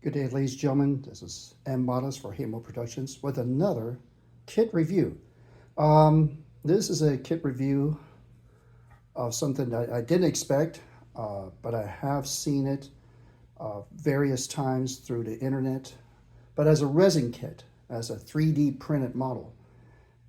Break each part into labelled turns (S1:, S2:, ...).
S1: Good day, ladies and gentlemen. This is M. Modest for Hamo Productions with another kit review. This is a kit review of something that I didn't expect, but I have seen it various times through the internet, but as a resin kit, as a 3D printed model.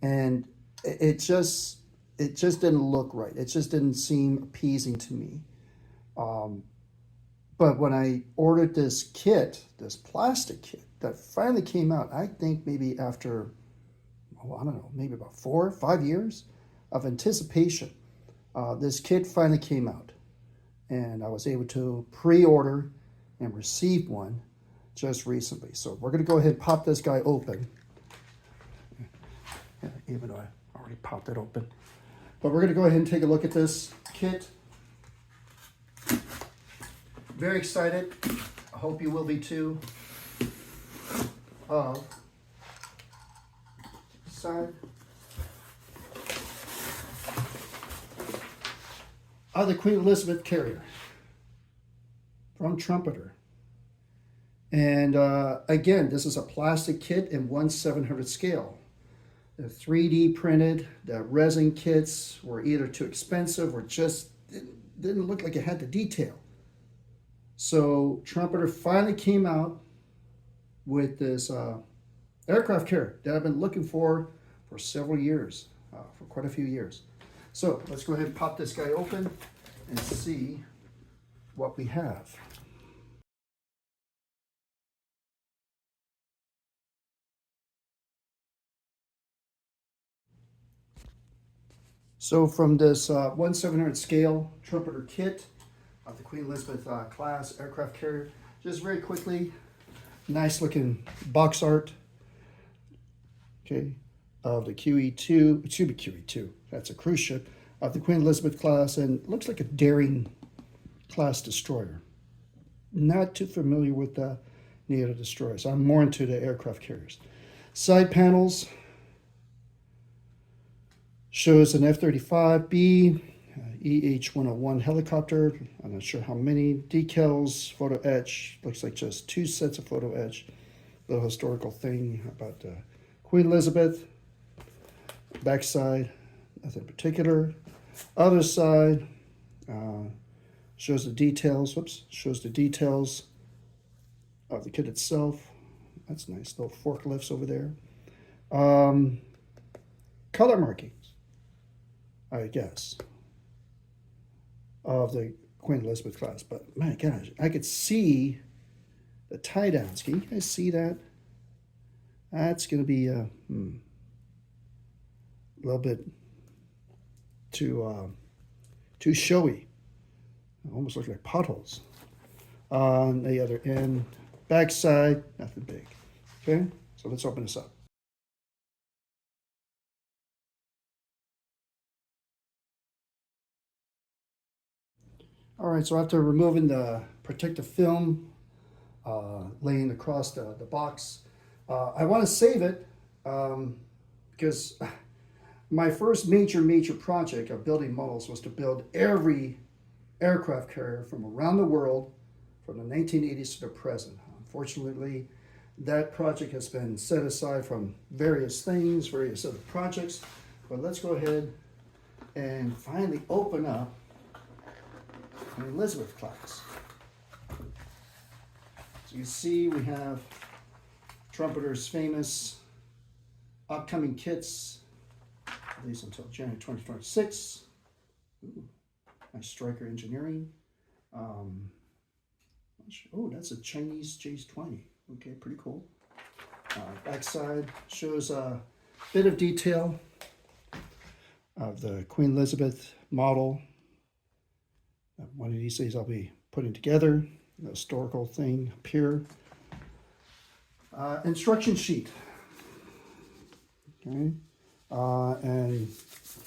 S1: And it just didn't look right. It just didn't seem appeasing to me. But when I ordered this kit, this plastic kit that finally came out, I think maybe after, I don't know, maybe about 4 or 5 years of anticipation, this kit finally came out. And I was able to pre-order and receive one just recently. So we're going to go ahead and pop this guy open. Yeah, even though I already popped it open. But we're going to go ahead and take a look at this kit. Very excited. I hope you will be too. Side of the Queen Elizabeth carrier from Trumpeter. And again, this is a plastic kit in 1/700 scale. The 3D printed, the resin kits were either too expensive or just didn't look like it had the detail. So Trumpeter finally came out with this aircraft carrier that I've been looking for several years, for quite a few years. So let's go ahead and pop this guy open and see what we have. So from this 1/700 scale Trumpeter kit of the Queen Elizabeth class aircraft carrier, just very quickly, nice looking box art, okay, of the QE2, it should be QE2, that's a cruise ship, of the Queen Elizabeth class, and looks like a daring class destroyer. Not too familiar with the NATO destroyers. I'm more into the aircraft carriers. Side panels shows an F-35B, EH-101 helicopter. I'm not sure how many. Decals, photo etch. Looks like just 2 sets of photo etch. Little historical thing about Queen Elizabeth. Backside, nothing particular. Other side shows the details. Whoops, shows the details of the kit itself. That's nice. Little forklifts over there. Color markings, I guess, of the Queen Elizabeth class. But my gosh, I could see the tie downs. Can you guys see that? That's going to be a little bit too showy. It almost looks like potholes. On the other end, backside, nothing big. Okay, so let's open this up. All right, so after removing the protective film, laying across the box, I want to save it because my first major project of building models was to build every aircraft carrier from around the world from the 1980s to the present. Unfortunately, that project has been set aside from various things, various other projects, but let's go ahead and finally open up an Elizabeth class. So you see we have Trumpeter's famous upcoming kits, at least until January 2026. Ooh, nice Striker engineering. Oh, that's a Chinese J20. Okay, pretty cool. Backside shows a bit of detail of the Queen Elizabeth model. One of these days I'll be putting together the historical thing up here. Instruction sheet. Okay. And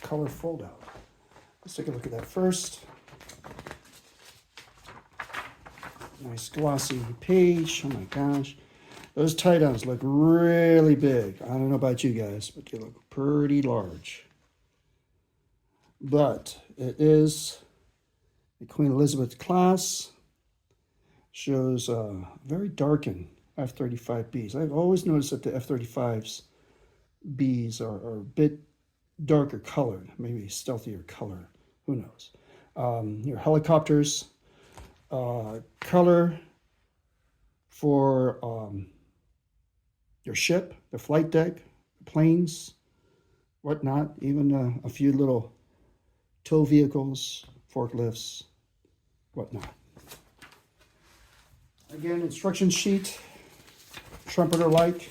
S1: color fold out. Let's take a look at that first. Nice glossy page. Oh my gosh. Those tie downs look really big. I don't know about you guys, but they look pretty large. But it is the Queen Elizabeth class. shows very darkened F-35Bs. I've always noticed that the F-35s Bs are a bit darker colored, maybe stealthier color. Who knows? Your helicopters, color for your ship, the flight deck, planes, whatnot, even a few little tow vehicles, forklifts, whatnot. Again, instruction sheet, Trumpeter-like,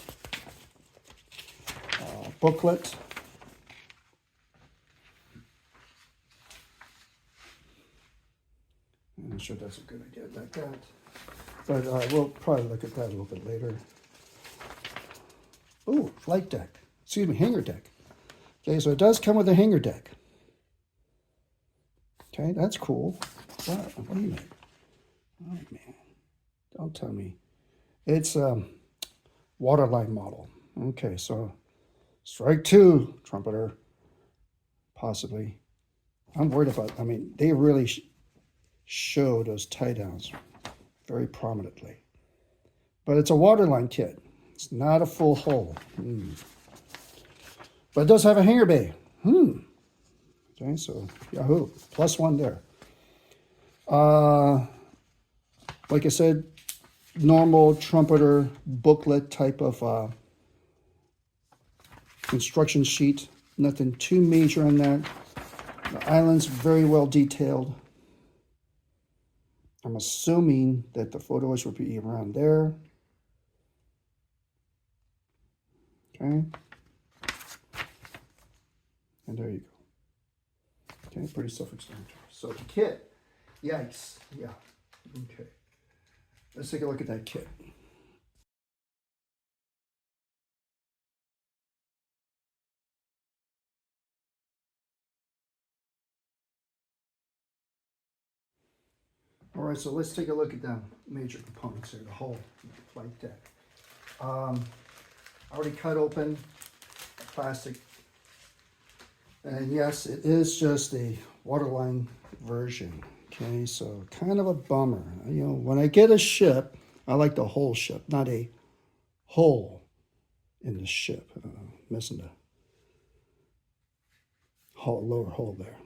S1: booklet. I'm sure that's a good idea like that. But we'll probably look at that a little bit later. Ooh, flight deck. Excuse me, hangar deck. Okay, so it does come with a hangar deck. Okay, that's cool. What do you mean? Oh, man. Don't tell me. It's a waterline model. Okay, so strike two, Trumpeter. Possibly. I'm worried about, I mean, they really show those tie downs very prominently. But it's a waterline kit. It's not a full hull. But it does have a hangar bay. Okay, so yahoo, +1 there. Like I said, normal Trumpeter booklet type of instruction sheet. Nothing too major on that. The island's very well detailed. I'm assuming that the photos will be around there. Okay. And there you go. Okay, pretty self-explanatory. So the kit, yikes, yeah, okay. Let's take a look at that kit. All right, so let's take a look at the major components here, the hull, the flight deck. Already cut open the plastic. And yes, it is just a waterline version. Okay, so kind of a bummer. You know, when I get a ship, I like the whole ship, not a hole in the ship. Missing the hull, lower hull there.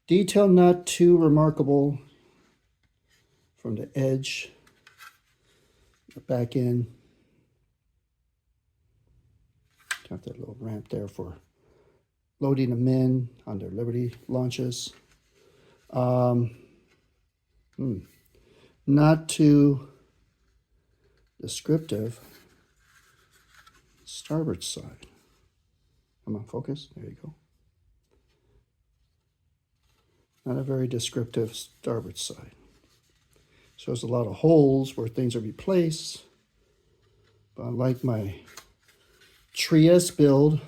S1: Detail not too remarkable from the edge, the back end. Got that little ramp there for loading them in on their Liberty launches. Not too descriptive. Starboard side. Come on, focus. There you go. Not a very descriptive starboard side. Shows a lot of holes where things are replaced. But unlike my Trieste build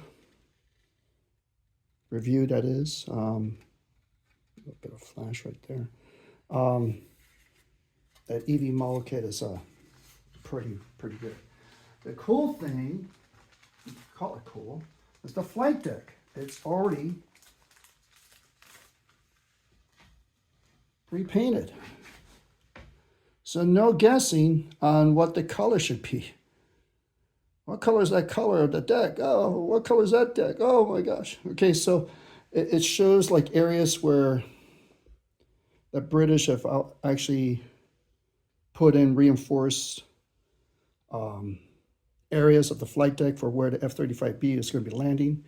S1: review, that is, a little bit of flash right there. That EV model kit is pretty good. The cool thing, call it cool, is the flight deck. It's already repainted. So no guessing on what the color should be. What color is that color of the deck? Oh, what color is that deck? Oh my gosh. Okay, so it shows like areas where the British have actually put in reinforced areas of the flight deck for where the F-35B is going to be landing.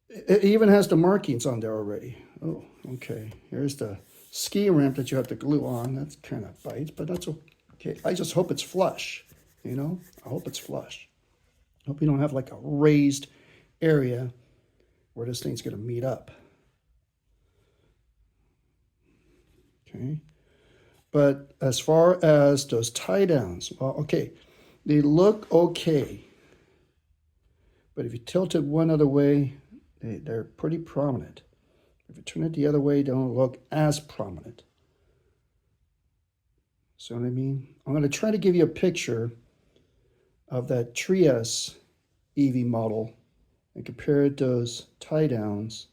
S1: It even has the markings on there already. Oh, okay. Here's the ski ramp that you have to glue on. That's kind of bites, but that's okay. I just hope it's flush, you know? I hope it's flush. I hope you don't have like a raised area where this thing's going to meet up. Okay. But as far as those tie downs, well, okay, they look okay. But if you tilt it one other way, they're pretty prominent. If you turn it the other way, they don't look as prominent. See what I mean? I'm going to try to give you a picture of that Trieste EV model and compare those tie downs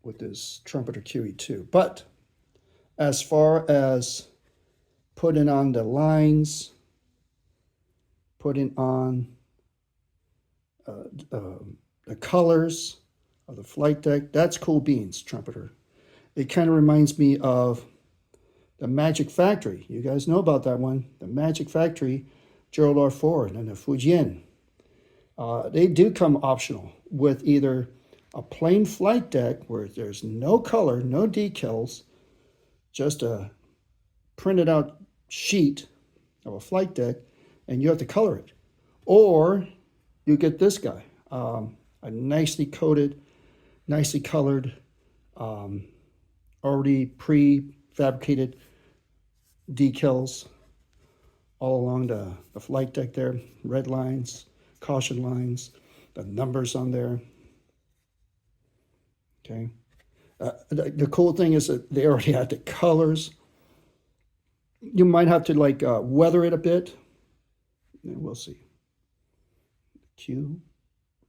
S1: with this Trumpeter QE2. But as far as putting on the lines, putting on the colors of the flight deck. That's cool beans, Trumpeter. It kind of reminds me of the Magic Factory. You guys know about that one. The Magic Factory, Gerald R. Ford and the Fujian. They do come optional with either a plain flight deck where there's no color, no decals, just a printed out sheet of a flight deck, and you have to color it. Or you get this guy, a nicely coated, nicely colored, already pre-fabricated decals all along the flight deck there. Red lines, caution lines, the numbers on there. Okay. The cool thing is that they already had the colors. You might have to like weather it a bit. And we'll see. Q,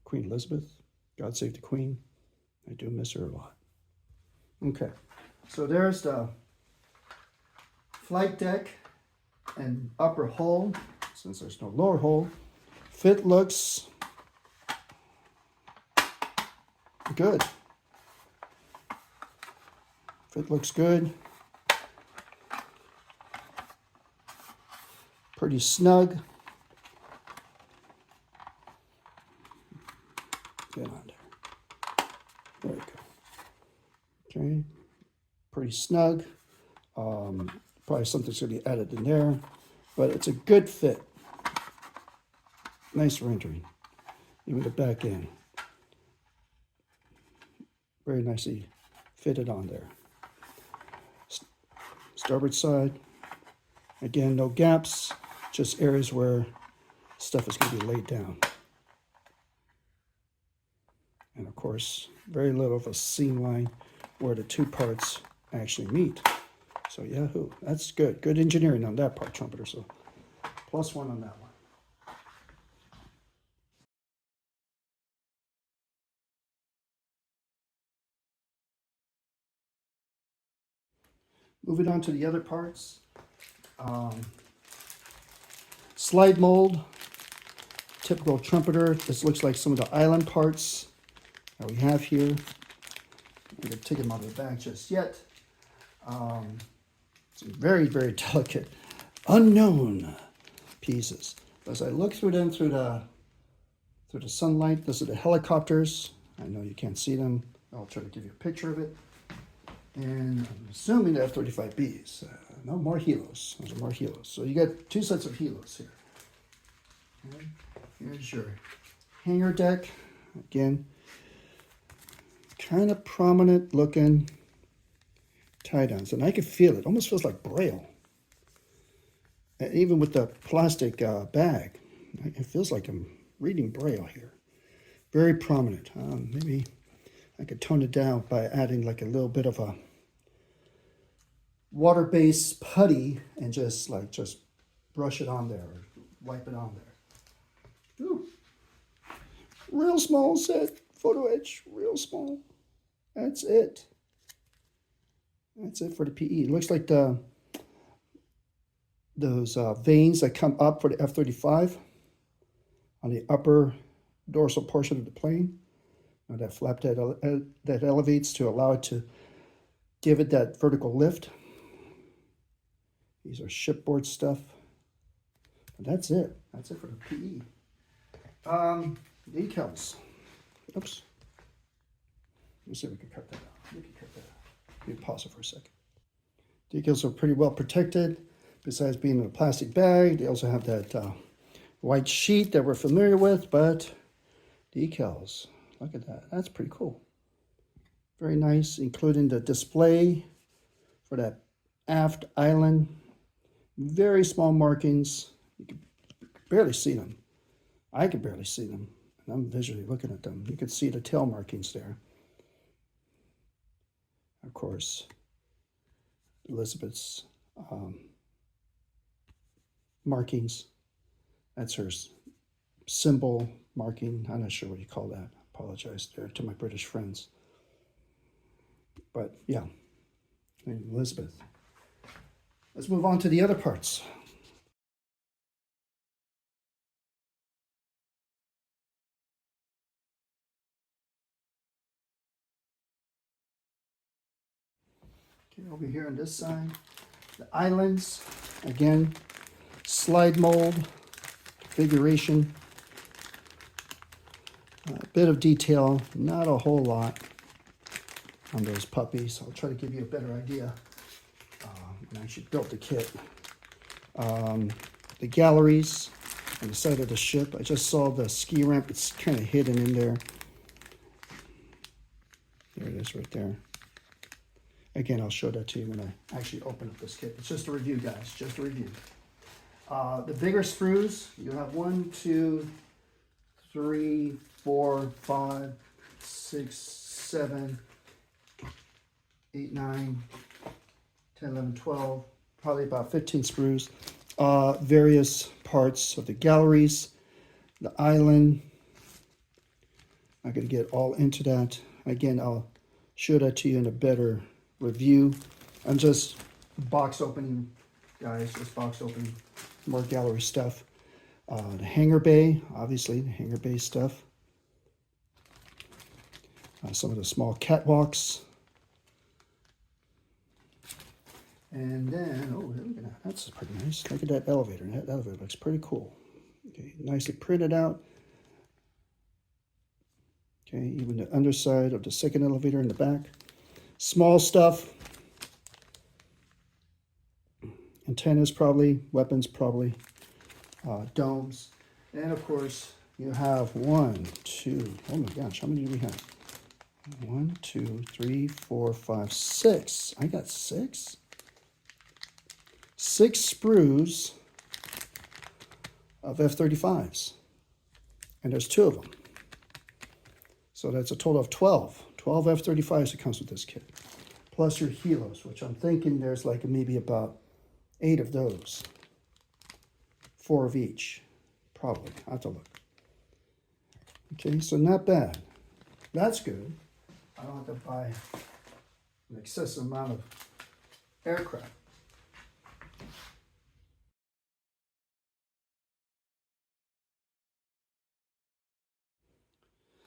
S1: Queen Elizabeth, God save the Queen. I do miss her a lot. Okay, so there's the flight deck and upper hull, since there's no lower hull. Fit looks good. Fit looks good. Pretty snug. Get on there. There we go. Okay. Pretty snug. Probably something's going to be added in there, but it's a good fit. Nice rendering. Even the back end. Very nicely fitted on there. Starboard side. Again, no gaps, just areas where stuff is going to be laid down. And of course, very little of a seam line where the two parts actually meet. So yahoo, that's good. Good engineering on that part, Trumpeter. So +1 on that one. Moving on to the other parts. Slide mold, typical Trumpeter. This looks like some of the island parts that we have here. I'm going to take them out of the bag just yet. Some very, very delicate, unknown pieces. As I look through them through the sunlight, these are the helicopters. I know you can't see them. I'll try to give you a picture of it. And I'm assuming the F-35Bs. No more helos. Those are more helos. So you got 2 sets of helos here. Okay. Here's your hangar deck. Again, kind of prominent looking tie downs. And I can feel it. Almost feels like Braille. And even with the plastic bag, it feels like I'm reading Braille here. Very prominent. Maybe I could tone it down by adding like a little bit of a water-based putty and just brush it on there or wipe it on there. Ooh. Real small set, photo etch, real small. That's it. That's it for the PE. It looks like those vanes that come up for the F-35 on the upper dorsal portion of the plane. That flap that elevates to allow it to give it that vertical lift. These are shipboard stuff. And that's it. That's it for the PE. Decals. Oops. Let's see if we can cut that out. We can cut that out. Let me pause it for a second. Decals are pretty well protected. Besides being in a plastic bag, they also have that white sheet that we're familiar with, but decals. Look at that. That's pretty cool. Very nice, including the display for that aft island. Very small markings. You can barely see them. I can barely see them. And I'm visually looking at them. You can see the tail markings there. Of course, Elizabeth's markings. That's her symbol marking. I'm not sure what you call that. Apologize there to my British friends. But yeah, Elizabeth. Let's move on to the other parts. Okay, over here on this side, the islands, again, slide mold, configuration, a bit of detail, not a whole lot on those puppies. I'll try to give you a better idea when I actually built the kit. The galleries on the side of the ship, I just saw the ski ramp, it's kind of hidden in there. There it is right there. Again, I'll show that to you when I actually open up this kit. It's just a review, guys, just a review. The bigger sprues, you have 1, 2, 3, 4, 5, 6, 7, 8, 9, 10, 11, 12, probably about 15 sprues. Various parts of the galleries, the island. I'm going to get all into that. Again, I'll show that to you in a better review. I'm just box opening, guys, just box opening, more gallery stuff. The hangar bay, obviously, the hangar bay stuff. Some of the small catwalks. And then, oh, look at that. That's pretty nice. Look at that elevator. That elevator looks pretty cool. Okay, nicely printed out. Okay, even the underside of the second elevator in the back. Small stuff. Antennas probably, weapons probably, domes. And of course, you have 1, 2, oh my gosh, how many do we have? 1, 2, 3, 4, 5, 6. I got 6? 6 sprues of F-35s. And there's 2 of them. So that's a total of 12. 12 F-35s that comes with this kit. Plus your helos, which I'm thinking there's like maybe about 8 of those. 4 of each. Probably. I'll have to look. Okay, so not bad. That's good. I don't have to buy an excessive amount of aircraft.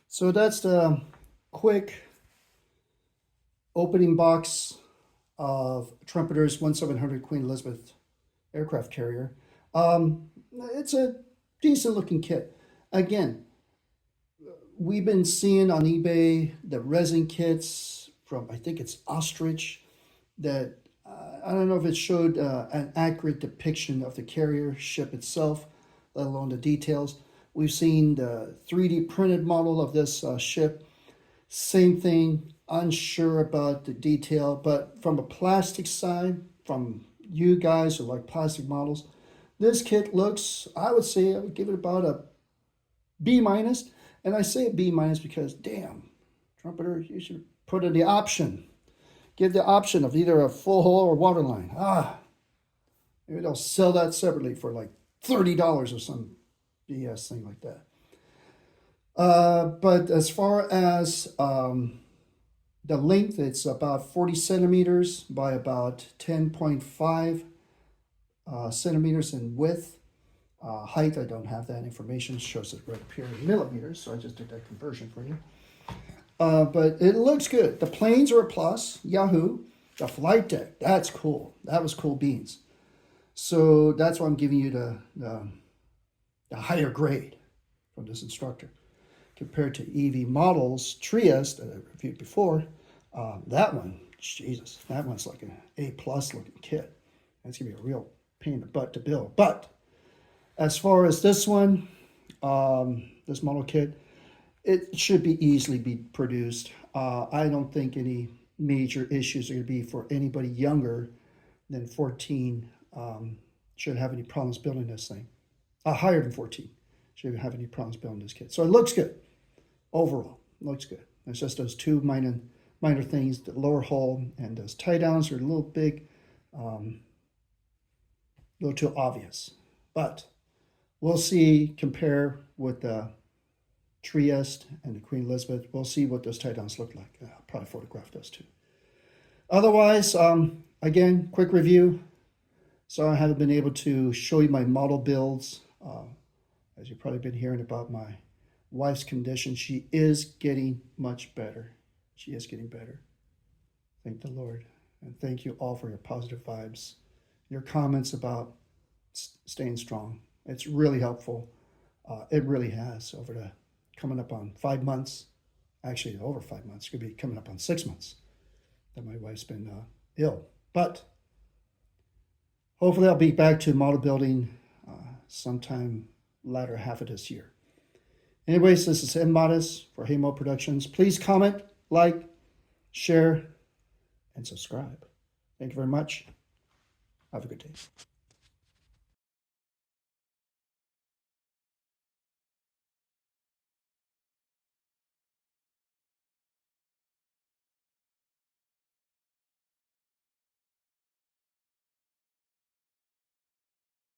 S1: So that's the quick opening box of Trumpeter's 1700 Queen Elizabeth aircraft carrier. It's a decent looking kit. Again, we've been seeing on eBay the resin kits from, I think it's Ostrich, that I don't know if it showed an accurate depiction of the carrier ship itself, let alone the details. We've seen the 3D printed model of this ship. Same thing, unsure about the detail, but from a plastic side, from you guys who like plastic models, this kit looks, I would say, I would give it about a B minus. And I say a B minus because, damn, Trumpeter, you should put in the option. Give the option of either a full hull or waterline. Maybe they'll sell that separately for like $30 or some BS thing like that. But as far as the length, it's about 40 centimeters by about 10.5 centimeters in width. Height, I don't have that information. It shows it right up here in millimeters, so I just did that conversion for you. But it looks good. The planes are a plus. Yahoo! The flight deck, that's cool. That was cool beans. So that's why I'm giving you the higher grade from this instructor. Compared to EV models, Trieste, that I reviewed before, that one, Jesus, that one's like an A+ looking kit. That's going to be a real pain in the butt to build. But as far as this one, this model kit, it should be easily be produced. I don't think any major issues are going to be for anybody younger than 14 should have any problems building this thing. Higher than 14 shouldn't have any problems building this kit. So it looks good. Overall, looks good. It's just those 2 minor things, the lower hull and those tie downs are a little big, a little too obvious. But we'll see, compare with the Trieste and the Queen Elizabeth. We'll see what those tie downs look like. I'll probably photograph those too. Otherwise, again, quick review. So I haven't been able to show you my model builds. As you've probably been hearing about my wife's condition, she is getting much better. She is getting better. Thank the Lord. And thank you all for your positive vibes, your comments about staying strong. It's really helpful. It really has over the coming up on 5 months, actually over 5 months, could be coming up on 6 months that my wife's been ill. But hopefully I'll be back to model building sometime latter half of this year. Anyways, this is Modest for Hamo Productions. Please comment, like, share, and subscribe. Thank you very much. Have a good day.